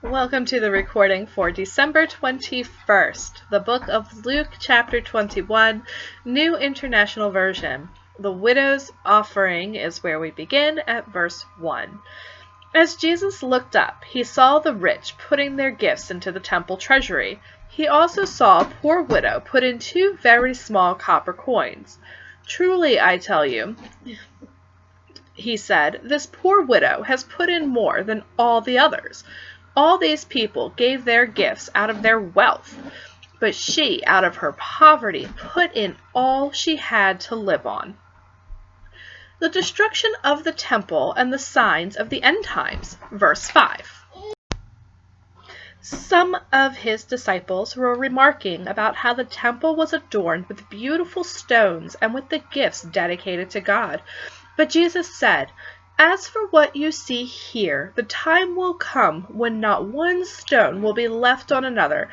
Welcome to the recording for December 21st, the book of Luke chapter 21, New International Version. The widow's offering is where we begin at verse 1. As Jesus looked up, he saw the rich putting their gifts into the temple treasury. He also saw a poor widow put in 2 very small copper coins. "Truly, I tell you," he said, "this poor widow has put in more than all the others. All these people gave their gifts out of their wealth, but she, out of her poverty, put in all she had to live on." The destruction of the temple and the signs of the end times. Verse 5. Some of his disciples were remarking about how the temple was adorned with beautiful stones and with the gifts dedicated to God. But Jesus said, "As for what you see here, the time will come when not one stone will be left on another.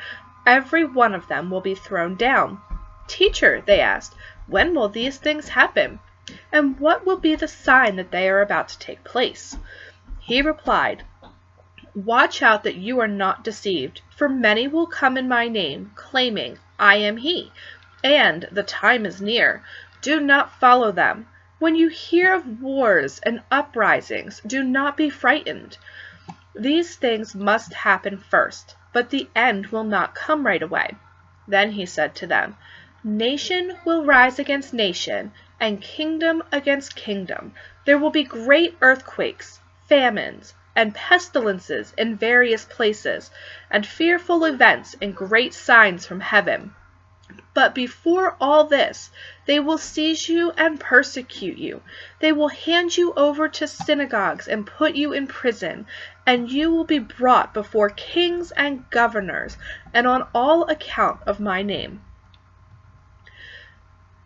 Every one of them will be thrown down." "Teacher," they asked, "when will these things happen? And what will be the sign that they are about to take place?" He replied, "Watch out that you are not deceived, for many will come in my name, claiming, 'I am he,' and 'the time is near.' Do not follow them. When you hear of wars and uprisings, do not be frightened. These things must happen first, but the end will not come right away." Then he said to them, "Nation will rise against nation, and kingdom against kingdom. There will be great earthquakes, famines, and pestilences in various places, and fearful events and great signs from heaven. But before all this, they will seize you and persecute you. They will hand you over to synagogues and put you in prison, and you will be brought before kings and governors, and on all account of my name.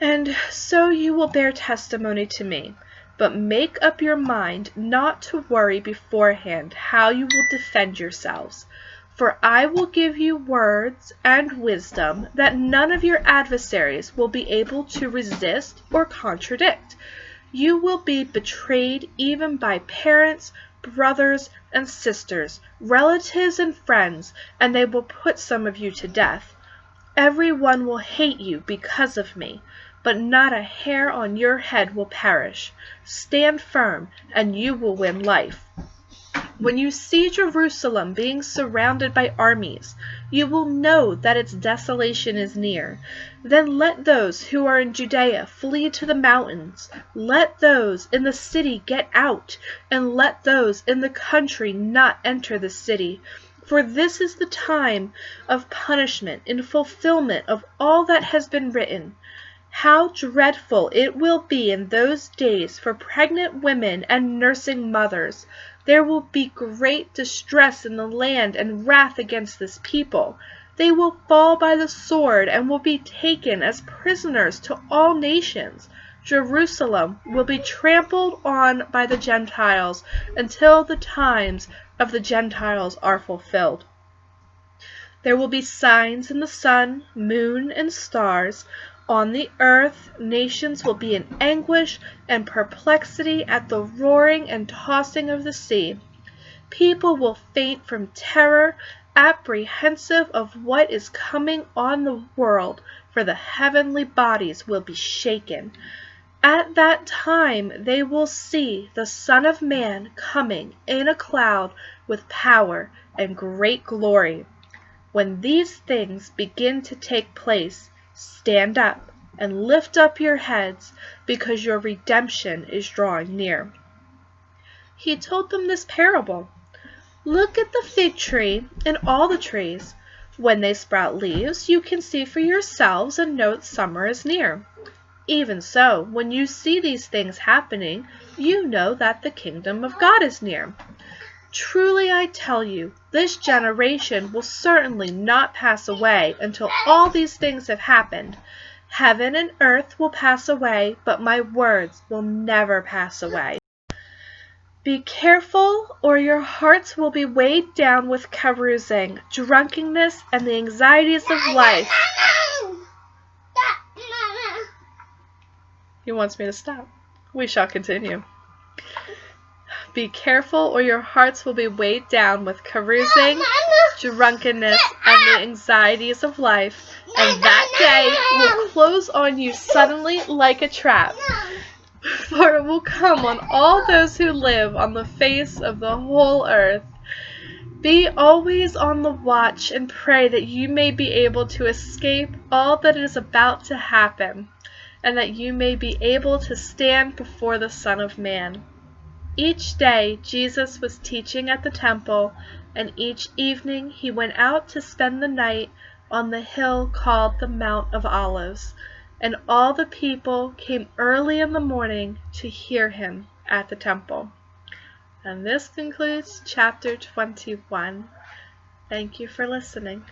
And so you will bear testimony to me. But make up your mind not to worry beforehand how you will defend yourselves. For I will give you words and wisdom that none of your adversaries will be able to resist or contradict. You will be betrayed even by parents, brothers and sisters, relatives and friends, and they will put some of you to death. Everyone will hate you because of me, but not a hair on your head will perish. Stand firm, and you will win life. When you see Jerusalem being surrounded by armies, you will know that its desolation is near. Then let those who are in Judea flee to the mountains. Let those in the city get out, and let those in the country not enter the city. For this is the time of punishment in fulfillment of all that has been written. How dreadful it will be in those days for pregnant women and nursing mothers! There will be great distress in the land and wrath against this people. They will fall by the sword and will be taken as prisoners to all nations. Jerusalem will be trampled on by the Gentiles until the times of the Gentiles are fulfilled. There will be signs in the sun, moon, and stars. On the earth, nations will be in anguish and perplexity at the roaring and tossing of the sea. People will faint from terror, apprehensive of what is coming on the world, for the heavenly bodies will be shaken. At that time they will see the Son of Man coming in a cloud with power and great glory. When these things begin to take place, stand up and lift up your heads, because your redemption is drawing near." He told them this parable. "Look at the fig tree and all the trees. When they sprout leaves, you can see for yourselves and know that summer is near. Even so, when you see these things happening, you know that the kingdom of God is near. Truly I tell you, this generation will certainly not pass away until all these things have happened. Heaven and earth will pass away, but my words will never pass away. Be careful, or your hearts will be weighed down with carousing, drunkenness, and the anxieties of life." He wants me to stop. We shall continue. Be careful, or your hearts will be weighed down with carousing, drunkenness, and the anxieties of life, and that day will close on you suddenly like a trap. For it will come on all those who live on the face of the whole earth. Be always on the watch and pray that you may be able to escape all that is about to happen, and that you may be able to stand before the Son of Man. Each day Jesus was teaching at the temple, and each evening he went out to spend the night on the hill called the Mount of Olives, and all the people came early in the morning to hear him at the temple. And this concludes chapter 21. Thank you for listening.